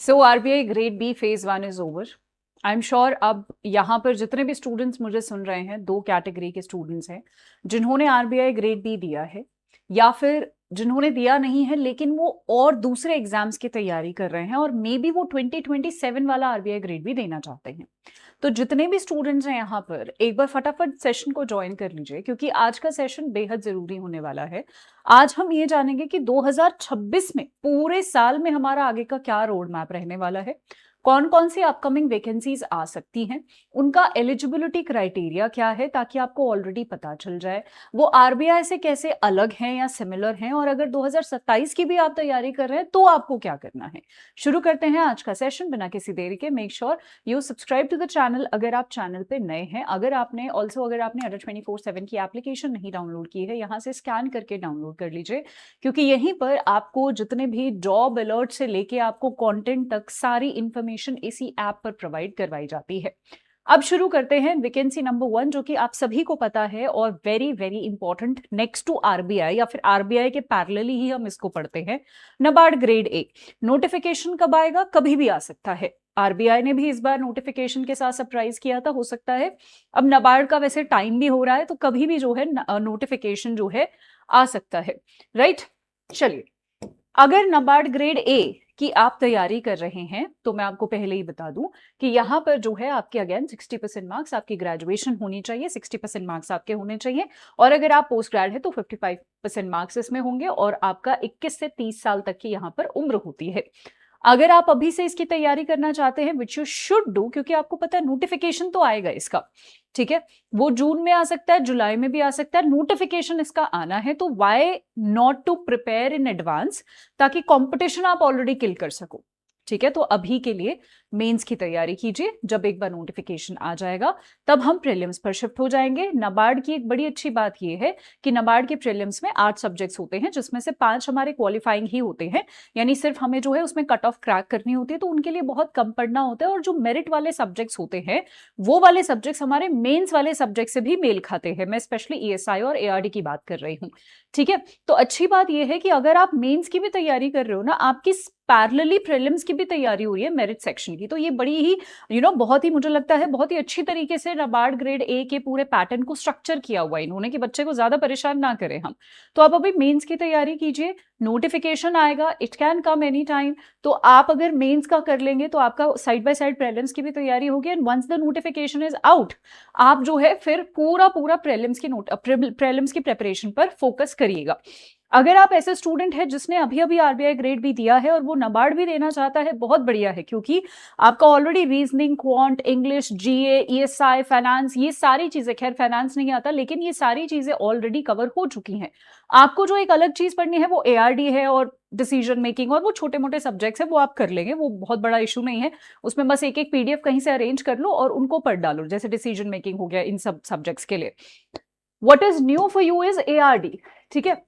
So RBI grade B phase 1 is over. I am sure अब यहाँ पर जितने भी स्टूडेंट्स मुझे सुन रहे हैं, दो कैटेगरी के स्टूडेंट्स हैं जिन्होंने आरबीआई ग्रेड बी दिया है या फिर जिन्होंने दिया नहीं है लेकिन वो और दूसरे एग्जाम्स की तैयारी कर रहे हैं और मे बी वो 2027 वाला आरबीआई ग्रेड बी देना चाहते हैं। तो जितने भी स्टूडेंट्स हैं यहाँ पर एक बार फटाफट सेशन को ज्वाइन कर लीजिए क्योंकि आज का सेशन बेहद जरूरी होने वाला है। आज हम ये जानेंगे कि 2026 में पूरे साल में हमारा आगे का क्या रोड मैप रहने वाला है, कौन कौन सी अपकमिंग वैकेंसीज आ सकती हैं, उनका एलिजिबिलिटी क्राइटेरिया क्या है ताकि आपको ऑलरेडी पता चल जाए वो आरबीआई से कैसे अलग हैं या सिमिलर हैं, और अगर 2027 की भी आप तैयारी कर रहे हैं तो आपको क्या करना है। शुरू करते हैं आज का सेशन बिना किसी देरी के। Make sure you subscribe to the channel अगर आप चैनल पे नए हैं। अगर आपने अडर 24/7 की एप्लीकेशन नहीं डाउनलोड की है, यहाँ से स्कैन करके डाउनलोड कर लीजिए क्योंकि यहीं पर आपको जितने भी जॉब अलर्ट से लेके आपको कंटेंट तक सारी इंफॉर्मेशन इसी ऐप पर प्रोवाइड करवाई जाती है। अब शुरू करते हैं वैकेंसी नंबर 1 जो कि आप सभी को पता है और very very important next to RBI या फिर आरबीआई के पैरेलली ही हम इसको पढ़ते हैं। नाबार्ड ग्रेड ए नोटिफिकेशन कब आएगा? कभी भी आ सकता है। आरबीआई ने भी इस बार नोटिफिकेशन के साथ सरप्राइज किया था, हो सकता है। अब नाबार्ड का वैसे टाइम भी हो रहा है तो कभी भी जो है नोटिफिकेशन जो है आ सकता है, राइट। चलिए, अगर नाबार्ड ग्रेड ए की आप तैयारी कर रहे हैं तो मैं आपको पहले ही बता दूं कि यहाँ पर जो है आपके अगेन 60% मार्क्स आपकी ग्रेजुएशन होनी चाहिए, 60% मार्क्स आपके होने चाहिए, और अगर आप पोस्ट ग्रेड है तो 55% मार्क्स इसमें होंगे और आपका 21 से 30 साल तक की यहाँ पर उम्र होती है। अगर आप अभी से इसकी तैयारी करना चाहते हैं विच यू शुड डू, क्योंकि आपको पता है नोटिफिकेशन तो आएगा इसका, ठीक है। वो जून में आ सकता है, जुलाई में भी आ सकता है, नोटिफिकेशन इसका आना है, तो why not to prepare in advance ताकि कंपटीशन आप ऑलरेडी किल कर सको, ठीक है। तो अभी के लिए मेंस की तैयारी कीजिए, जब एक बार नोटिफिकेशन आ जाएगा तब हम प्रीलिम्स पर शिफ्ट हो जाएंगे। नाबार्ड की एक बड़ी अच्छी बात यह है कि नाबार्ड के प्रीलिम्स में 8 सब्जेक्ट्स होते हैं जिसमें से 5 हमारे क्वालिफाइंग ही होते हैं, यानी सिर्फ हमें जो है उसमें कट ऑफ क्रैक करनी होती है, तो उनके लिए बहुत कम पढ़ना होता है। और जो मेरिट वाले सब्जेक्ट्स होते हैं वो वाले सब्जेक्ट्स हमारे मेन्स वाले सब्जेक्ट से भी मेल खाते हैं। मैं स्पेशली ईएसआई और एआरडी की बात कर रही हूँ, ठीक है। तो अच्छी बात यह है कि अगर आप मेंस की भी तैयारी कर रहे हो ना, आपकी पैरेलली प्रीलिम्स की भी तैयारी हो रही है मेरिट सेक्शन की, तो ये बड़ी ही बहुत ही मुझे लगता है बहुत ही अच्छी तरीके से नाबार्ड ग्रेड ए के पूरे पैटर्न को स्ट्रक्चर किया हुआ है इन्होंने कि बच्चे को ज्यादा परेशान ना करें हम। तो आप अभी मेंस की तैयारी कीजिए, नोटिफिकेशन आएगा, it can come any time. तो आप अगर मेंस का कर लेंगे तो आपका साइड बाय साइड प्रीलिम्स की भी तैयारी होगी, and once the notification is out आप जो है फिर पूरा पूरा प्रीलिम्स की प्रिपरेशन पर फोकस करिएगा। अगर आप ऐसे स्टूडेंट है जिसने अभी अभी आरबीआई ग्रेड भी दिया है और वो नाबार्ड भी देना चाहता है, बहुत बढ़िया है, क्योंकि आपका ऑलरेडी रीजनिंग, क्वांट, इंग्लिश, जीए, ईएसआई, फाइनेंस, ये सारी चीजें, खैर फाइनेंस नहीं आता लेकिन ये सारी चीजें ऑलरेडी कवर हो चुकी हैं। आपको जो एक अलग चीज पढ़नी है वो एआरडी है और डिसीजन मेकिंग, और वो छोटे मोटे सब्जेक्ट्स है वो आप कर लेंगे, वो बहुत बड़ा इशू नहीं है। उसमें बस एक एक पीडीएफ कहीं से अरेंज कर लो और उनको पढ़ डालो, जैसे डिसीजन मेकिंग हो गया इन सब सब्जेक्ट्स के लिए। What is new for you is ARD, ठीक है।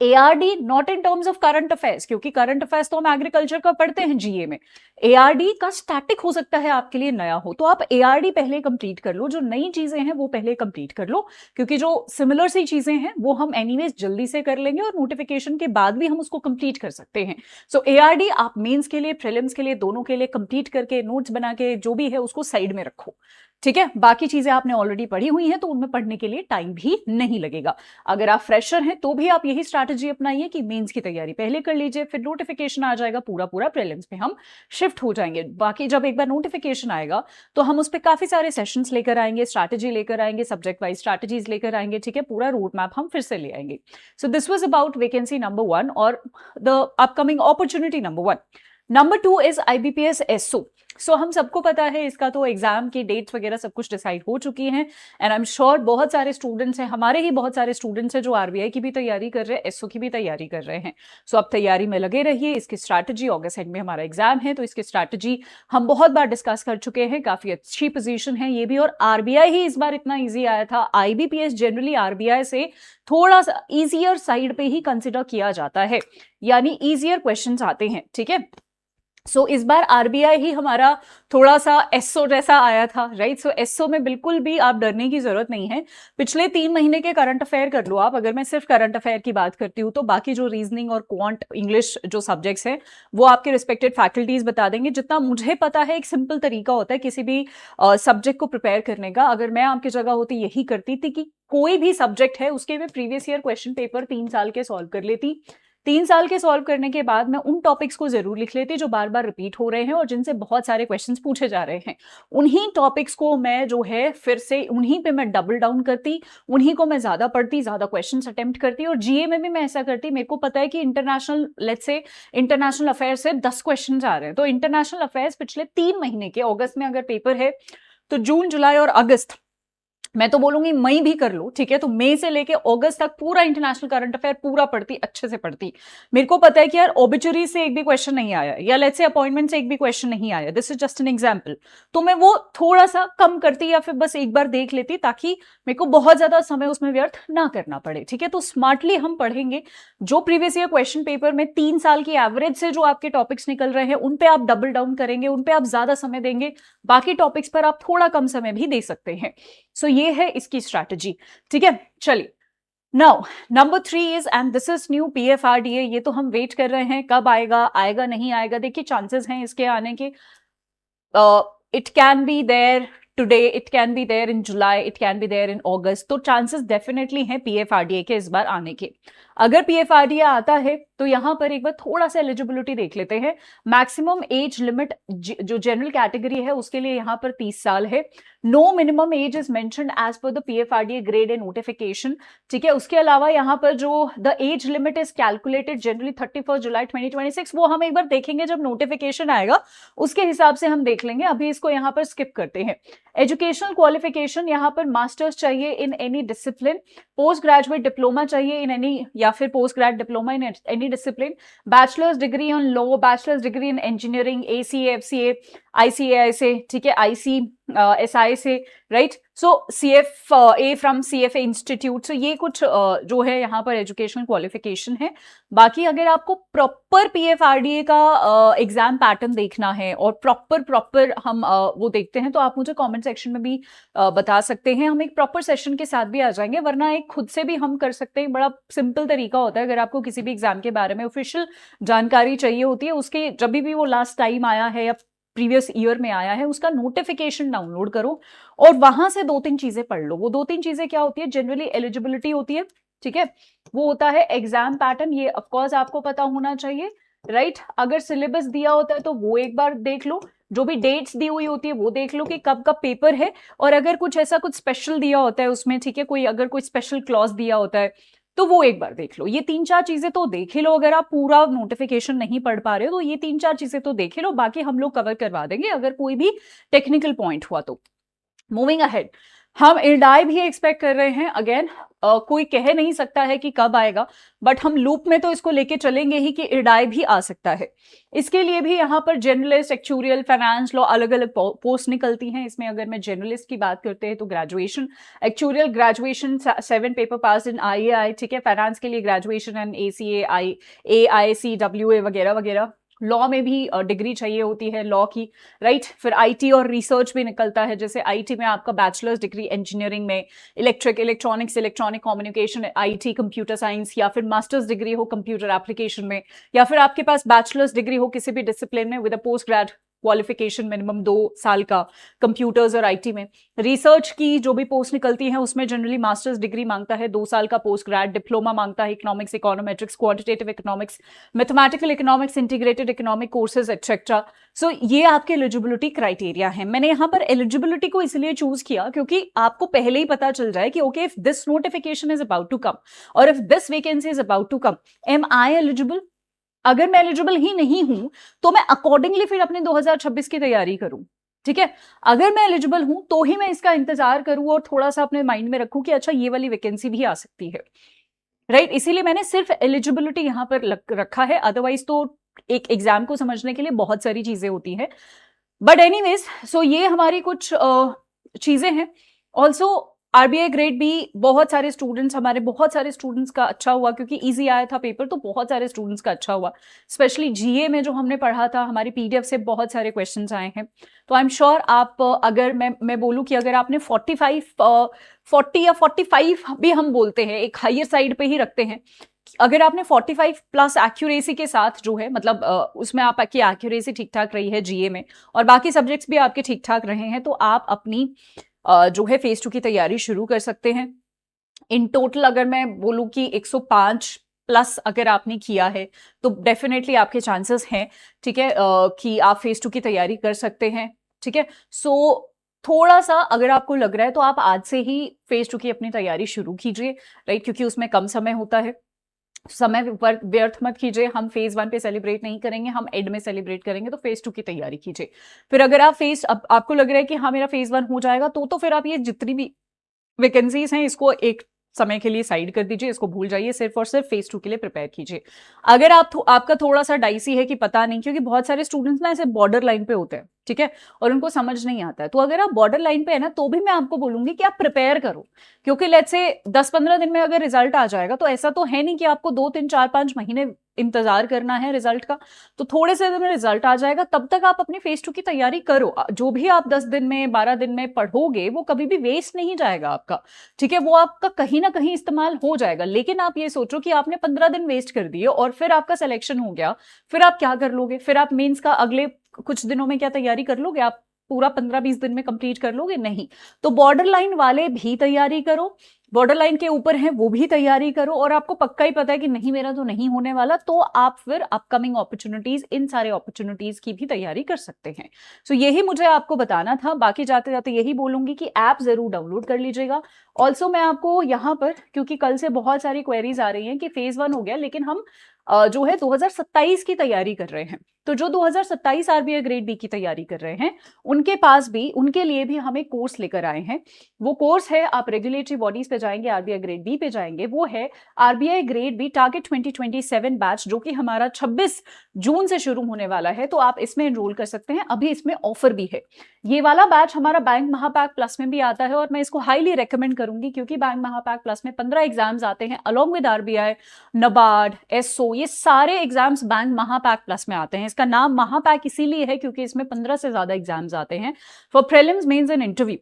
ARD not in terms of current affairs, क्योंकि करंट अफेयर्स तो हम एग्रीकल्चर का पढ़ते हैं जीए में। एआरडी का स्टैटिक हो सकता है आपके लिए नया हो, तो आप एआरडी पहले कंप्लीट कर लो, जो नई चीजें हैं वो पहले कंप्लीट कर लो, क्योंकि जो सिमिलर सी चीजें हैं वो हम एनीवेज जल्दी से कर लेंगे और नोटिफिकेशन के बाद भी हम उसको कंप्लीट कर सकते हैं। सो एआरडी आप मेंस के लिए, प्रीलिम्स के लिए, दोनों के लिए कंप्लीट करके नोट्स बना के जो भी है उसको साइड में रखो, ठीक है। बाकी चीजें आपने ऑलरेडी पढ़ी हुई हैं तो उनमें पढ़ने के लिए टाइम भी नहीं लगेगा। अगर आप फ्रेशर हैं तो भी आप यही स्ट्रैटेजी अपनाइए कि मेंस की तैयारी पहले कर लीजिए, फिर नोटिफिकेशन आ जाएगा पूरा पूरा प्रीलिम्स पे हम शिफ्ट हो जाएंगे। बाकी जब एक बार नोटिफिकेशन आएगा तो हम उस पर काफी सारे सेशंस लेकर आएंगे, स्ट्रैटेजी लेकर आएंगे, सब्जेक्ट वाइज स्ट्रैटेजीज लेकर आएंगे, ठीक है। पूरा रोड मैप हम फिर से ले आएंगे। So this was about vacancy number 1 और the upcoming opportunity number 1। Number 2 is IBPS SO. So हम सबको पता है इसका तो एग्जाम की डेट्स वगैरह सब कुछ डिसाइड हो चुकी हैं, एंड आई एम श्योर बहुत सारे स्टूडेंट्स हैं, हमारे ही बहुत सारे स्टूडेंट्स हैं जो आरबीआई की भी तैयारी कर रहे हैं, एसओ की भी तैयारी कर रहे हैं। सो आप तैयारी में लगे रहिए। इसकी स्ट्रैटेजी, अगस्त एंड में हमारा एग्जाम है तो इसकी स्ट्रैटेजी हम बहुत बार डिस्कस कर चुके हैं, काफी अच्छी पोजीशन है ये भी, और आरबीआई ही इस बार इतना ईजी आया था। आईबीपीएस जनरली आरबीआई से थोड़ा सा ईजियर साइड पे ही कंसिडर किया जाता है, यानी ईजियर क्वेश्चंस आते हैं, ठीक है। सो इस बार आरबीआई ही हमारा थोड़ा सा एसओ जैसा आया था, राइट। सो एसओ में बिल्कुल भी आप डरने की जरूरत नहीं है। पिछले 3 महीने के करंट अफेयर कर लो आप। अगर मैं सिर्फ करंट अफेयर की बात करती हूँ तो बाकी जो रीजनिंग और क्वांट इंग्लिश जो सब्जेक्ट्स हैं वो आपके रिस्पेक्टेड फैकल्टीज बता देंगे। जितना मुझे पता है एक सिंपल तरीका होता है किसी भी सब्जेक्ट को प्रिपेयर करने का। अगर मैं आपकी जगह होती यही करती थी कि कोई भी सब्जेक्ट है उसके मैं प्रीवियस ईयर क्वेश्चन पेपर 3 साल के सॉल्व कर लेती। 3 साल के सॉल्व करने के बाद मैं उन टॉपिक्स को जरूर लिख लेती जो बार बार रिपीट हो रहे हैं और जिनसे बहुत सारे क्वेश्चंस पूछे जा रहे हैं। उन्हीं टॉपिक्स को मैं जो है फिर से उन्हीं पे मैं डबल डाउन करती, उन्हीं को मैं ज्यादा पढ़ती, ज्यादा क्वेश्चंस अटेम्प्ट करती। और जीए में भी मैं ऐसा करती। मेरे को पता है कि international, let's say international affair से 10 क्वेश्चन आ रहे हैं, तो इंटरनेशनल अफेयर्स पिछले 3 महीने के, अगस्त में अगर पेपर है तो जून, जुलाई और अगस्त, मैं तो बोलूंगी मई भी कर लो, ठीक है। तो मई से लेके अगस्त तक पूरा इंटरनेशनल करंट अफेयर पूरा पढ़ती, अच्छे से पढ़ती। मेरे को पता है कि यार ओबिचुरी से एक भी क्वेश्चन नहीं आया, या लेट्स से अपॉइंटमेंट से एक भी क्वेश्चन नहीं आया, this is just an example, तो मैं वो थोड़ा सा कम करती या फिर बस एक बार देख लेती ताकि मेरे को बहुत ज्यादा समय उसमें व्यर्थ ना करना पड़े, ठीक है। तो स्मार्टली हम पढ़ेंगे। जो प्रीवियस ईयर क्वेश्चन पेपर में 3 साल की एवरेज से जो आपके टॉपिक्स निकल रहे हैं उन पे आप डबल डाउन करेंगे, उन पे आप ज्यादा समय देंगे। बाकी टॉपिक्स पर आप थोड़ा कम समय भी दे सकते हैं। सो ये है इसकी स्ट्रैटेजी, ठीक है। चलिए, now number 3 is, and this is new, PFRDA. ये तो हम वेट कर रहे हैं कब आएगा, आएगा नहीं आएगा। देखिए चांसेस हैं इसके आने के। It can be there today, it can be there in July, it can be there in August. तो चांसेस डेफिनेटली हैं पीएफआरडीए के इस बार आने के। अगर पीएफआरडीए आता है तो यहां पर एक बार थोड़ा सा एलिजिबिलिटी देख लेते हैं। मैक्सिमम एज लिमिट जो जनरल कैटेगरी है उसके लिए यहां पर 30 साल है। No minimum age is mentioned as per the PFRDA grade A notification, ठीक है। उसके अलावा यहां पर जो the age limit is calculated generally 31 July 2026, वो हम एक बार देखेंगे जब नोटिफिकेशन आएगा, उसके हिसाब से हम देख लेंगे। अभी इसको यहां पर स्किप करते हैं। एजुकेशनल क्वालिफिकेशन यहां पर मास्टर्स चाहिए in any discipline, post graduate diploma चाहिए इन एनी, या फिर post grad diploma in any discipline, bachelors degree on law, bachelors degree in engineering, ACA, FCA, ICAI से, ठीक है, आईसी एसआई से, right. So CFA from CFA institute. सो ये कुछ जो है यहाँ पर एजुकेशनल क्वालिफिकेशन है। बाकी अगर आपको प्रॉपर पीएफआरडीए का एग्जाम पैटर्न देखना है और प्रॉपर हम वो देखते हैं तो आप मुझे कमेंट सेक्शन में भी बता सकते हैं। हम एक प्रॉपर सेशन के साथ भी आ जाएंगे, वरना एक खुद से भी हम कर सकते हैं। बड़ा सिंपल तरीका होता है। अगर आपको किसी भी एग्जाम के बारे में ऑफिशियल जानकारी चाहिए होती है, उसके जब भी वो लास्ट टाइम आया है या प्रीवियस ईयर में आया है उसका नोटिफिकेशन डाउनलोड करो और वहां से 2-3 चीजें पढ़ लो। वो 2-3 चीजें क्या होती है, जनरली एलिजिबिलिटी होती है, ठीक है। वो होता है एग्जाम पैटर्न, ये ऑफकोर्स आपको पता होना चाहिए, राइट। अगर सिलेबस दिया होता है तो वो एक बार देख लो, जो भी डेट्स दी हुई होती है वो देख लो कि कब कब पेपर है, और अगर कुछ ऐसा कुछ स्पेशल दिया होता है उसमें, ठीक है, कोई अगर कोई स्पेशल क्लॉज दिया होता है तो वो एक बार देख लो। ये 3-4 चीजें तो देख ही लो। अगर आप पूरा नोटिफिकेशन नहीं पढ़ पा रहे हो तो ये 3-4 चीजें तो देख ही लो, बाकी हम लोग कवर करवा देंगे अगर कोई भी टेक्निकल पॉइंट हुआ तो। मूविंग अहेड, हम इरडाई भी एक्सपेक्ट कर रहे हैं। अगेन कोई कह नहीं सकता है कि कब आएगा, बट हम लूप में तो इसको लेके चलेंगे ही कि इरडाई भी आ सकता है। इसके लिए भी यहाँ पर जर्नलिस्ट, एक्चुरियल, फाइनेंस लॉ, अलग अलग पोस्ट निकलती हैं। इसमें अगर मैं जर्नलिस्ट की बात करते हैं तो graduation, actuarial graduation 7 paper pass in IAI, ठीक है। फाइनेंस के लिए ग्रेजुएशन एंड एसीए, AICWA वगैरह वगैरह। लॉ में भी डिग्री चाहिए होती है लॉ की, राइट। फिर आईटी और रिसर्च भी निकलता है। जैसे आईटी में आपका बैचलर्स डिग्री इंजीनियरिंग में, electronics, electronic communication, IT, computer science, या फिर मास्टर्स डिग्री हो कंप्यूटर एप्लीकेशन में, या फिर आपके पास बैचलर्स डिग्री हो किसी भी डिसिप्लिन में with a post grade qualification minimum 2 साल का कंप्यूटर्स और आईटी में। रिसर्च की जो भी पोस्ट निकलती है उसमें जनरली मास्टर्स डिग्री मांगता है, 2 साल का पोस्ट ग्रेड डिप्लोमा मांगता है, economics, econometrics, quantitative economics, mathematical economics, integrated economic courses etcetera. So ये आपके एलिजिबिलिटी क्राइटेरिया है। मैंने यहाँ पर एलिजिबिलिटी को इसलिए चूज किया क्योंकि आपको पहले ही पता चल जाए कि okay, if this notification is about to come और if this vacancy is about to come, am I eligible. अगर मैं एलिजिबल ही नहीं हूं तो मैं अकॉर्डिंगली फिर अपने 2026 की तैयारी करूं, ठीक है। अगर मैं एलिजिबल हूं तो ही मैं इसका इंतजार करूं और थोड़ा सा अपने माइंड में रखूं कि अच्छा ये वाली वैकेंसी भी आ सकती है, राइट। इसीलिए मैंने सिर्फ एलिजिबिलिटी यहां पर रखा है। अदरवाइज तो एक एग्जाम को समझने के लिए बहुत सारी चीजें होती हैं। बट एनीवेज, सो ये हमारी कुछ चीजें हैं। ऑल्सो आरबीआई ग्रेड बी बहुत सारे स्टूडेंट्स का अच्छा हुआ, क्योंकि इजी आया था पेपर, तो बहुत सारे स्टूडेंट्स का अच्छा हुआ। स्पेशली जीए में जो हमने पढ़ा था, हमारी पीडीएफ से बहुत सारे क्वेश्चंस आए हैं। तो आई एम श्योर आप, अगर मैं बोलूँ कि अगर आपने 40 या 45 भी हम बोलते हैं, एक हायर साइड पे ही रखते हैं, अगर आपने 45 प्लस एक्यूरेसी के साथ जो है, मतलब उसमें आपकी एक्यूरेसी ठीक ठाक रही है जीए में, और बाकी सब्जेक्ट्स भी आपके ठीक ठाक रहे हैं, तो आप अपनी जो है फेज 2 की तैयारी शुरू कर सकते हैं। इन टोटल अगर मैं बोलूं कि 105 प्लस अगर आपने किया है, तो डेफिनेटली आपके चांसेस हैं, ठीक है, कि आप फेज 2 की तैयारी कर सकते हैं। ठीक है, सो थोड़ा सा अगर आपको लग रहा है तो आप आज से ही फेज 2 की अपनी तैयारी शुरू कीजिए, राइट, क्योंकि उसमें कम समय होता है। समय व्यर्थ मत कीजिए। हम फेज 1 पे सेलिब्रेट नहीं करेंगे, हम एड में सेलिब्रेट करेंगे, तो फेज 2 की तैयारी कीजिए। फिर अगर आप आपको लग रहा है कि हाँ मेरा फेज 1 हो जाएगा, तो फिर आप ये जितनी भी वैकेंसीज हैं इसको एक समय के लिए साइड कर दीजिए, इसको भूल जाइए, सिर्फ और सिर्फ फेज 2 के लिए प्रिपेयर कीजिए। अगर आपका थोड़ा सा डाइसी है कि पता नहीं, क्योंकि बहुत सारे स्टूडेंट्स ना ऐसे बॉर्डर लाइन पे होते हैं, ठीक है, और उनको समझ नहीं आता है, तो अगर आप बॉर्डर लाइन पे है ना, तो भी मैं आपको बोलूंगी कि आप प्रिपेयर करो, क्योंकि लेट्स से 10-15 दिन में अगर रिजल्ट आ जाएगा, तो ऐसा तो है नहीं कि आपको 2-3-4-5 महीने इंतजार करना है रिजल्ट का। तो थोड़े से दिन में रिजल्ट आ जाएगा, तब तक आप अपनी फेज 2 की तैयारी करो। जो भी आप 10 दिन में 12 दिन में पढ़ोगे वो कभी भी वेस्ट नहीं जाएगा आपका, ठीक है, वो आपका कहीं ना कहीं इस्तेमाल हो जाएगा। लेकिन आप ये सोचो कि आपने 15 दिन वेस्ट कर दिए और फिर आपका सिलेक्शन हो गया, फिर आप क्या कर लोगे? फिर आप मेंस का अगले कुछ दिनों में क्या तैयारी कर लोगे? आप पूरा 15-20 दिन में कंप्लीट कर लोगे? नहीं। तो बॉर्डर लाइन वाले भी तैयारी करो, बॉर्डर लाइन के ऊपर हैं वो भी तैयारी करो, और आपको पक्का ही पता है कि नहीं मेरा तो नहीं होने वाला, तो आप फिर अपकमिंग अपॉर्चुनिटीज, इन सारे अपॉर्चुनिटीज की भी तैयारी कर सकते हैं। सो यही मुझे आपको बताना था। बाकी जाते जाते यही बोलूंगी कि ऐप जरूर डाउनलोड कर लीजिएगा। ऑल्सो मैं आपको यहाँ पर, क्योंकि कल से बहुत सारी क्वेरीज आ रही हैं कि फेज 1 हो गया लेकिन हम जो है 2027 की तैयारी कर रहे हैं, तो जो 2027 आरबीआई ग्रेड बी की तैयारी कर रहे हैं उनके लिए भी हम एक कोर्स लेकर आए हैं। वो कोर्स है, आप रेगुलेटरी बॉडीज पे जाएंगे, आरबीआई ग्रेड बी पे जाएंगे, वो है RBI grade be target 2027 batch, जो कि हमारा 26 जून से शुरू होने वाला है। तो आप इसमें एनरोल कर सकते हैं, अभी इसमें ऑफर भी है। ये वाला बैच हमारा बैंक महापैक प्लस में भी आता है, और मैं इसको हाईली रेकमेंड करूंगी, क्योंकि बैंक महापैक प्लस में 15 एग्जाम्स आते हैं along with RBI, NABARD, SO, ये सारे एग्जाम्स बैंक महापैक प्लस में आते हैं। इसका नाम महापैक इसीलिए है क्योंकि इसमें 15 से ज्यादा एग्जाम्स आते हैं for prelims, mains and interview.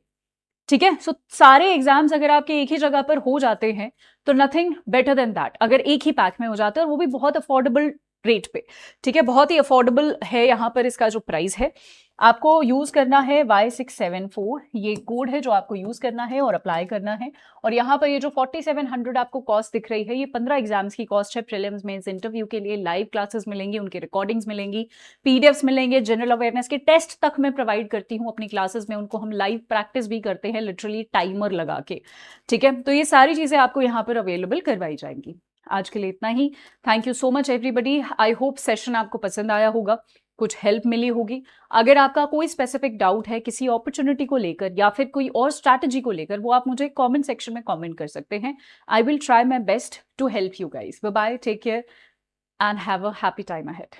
ठीक है, सो सारे एग्जाम्स अगर आपके एक ही जगह पर हो जाते हैं तो नथिंग बेटर देन दैट, अगर एक ही पैक में हो जाते हैं, और वो भी बहुत अफोर्डेबल रेट पे। ठीक है, बहुत ही अफोर्डेबल है यहाँ पर इसका जो प्राइस है। आपको यूज करना है Y674, ये कोड है जो आपको यूज करना है और अप्लाई करना है। और यहाँ पर ये जो 4700 आपको कॉस्ट दिख रही है, ये 15 एग्जाम्स की कॉस्ट है। प्रीलिम्स, मेंस, इंटरव्यू के लिए लाइव क्लासेस मिलेंगी, उनकी रिकॉर्डिंग्स मिलेंगी, पीडीएफ्स मिलेंगे, जनरल अवेयरनेस के टेस्ट तक मैं प्रोवाइड करती हूँ अपनी क्लासेस में, उनको हम लाइव प्रैक्टिस भी करते हैं, लिटरली टाइमर लगा के। ठीक है, तो ये सारी चीजें आपको यहाँ पर अवेलेबल करवाई जाएंगी। आज के लिए इतना ही। Thank you so much everybody. I hope session आपको पसंद आया होगा, कुछ हेल्प मिली होगी। अगर आपका कोई स्पेसिफिक डाउट है किसी अपॉर्चुनिटी को लेकर या फिर कोई और स्ट्रैटेजी को लेकर, वो आप मुझे कमेंट सेक्शन में कमेंट कर सकते हैं। I will try my best to help you guys. Bye bye, take care and have a happy time ahead.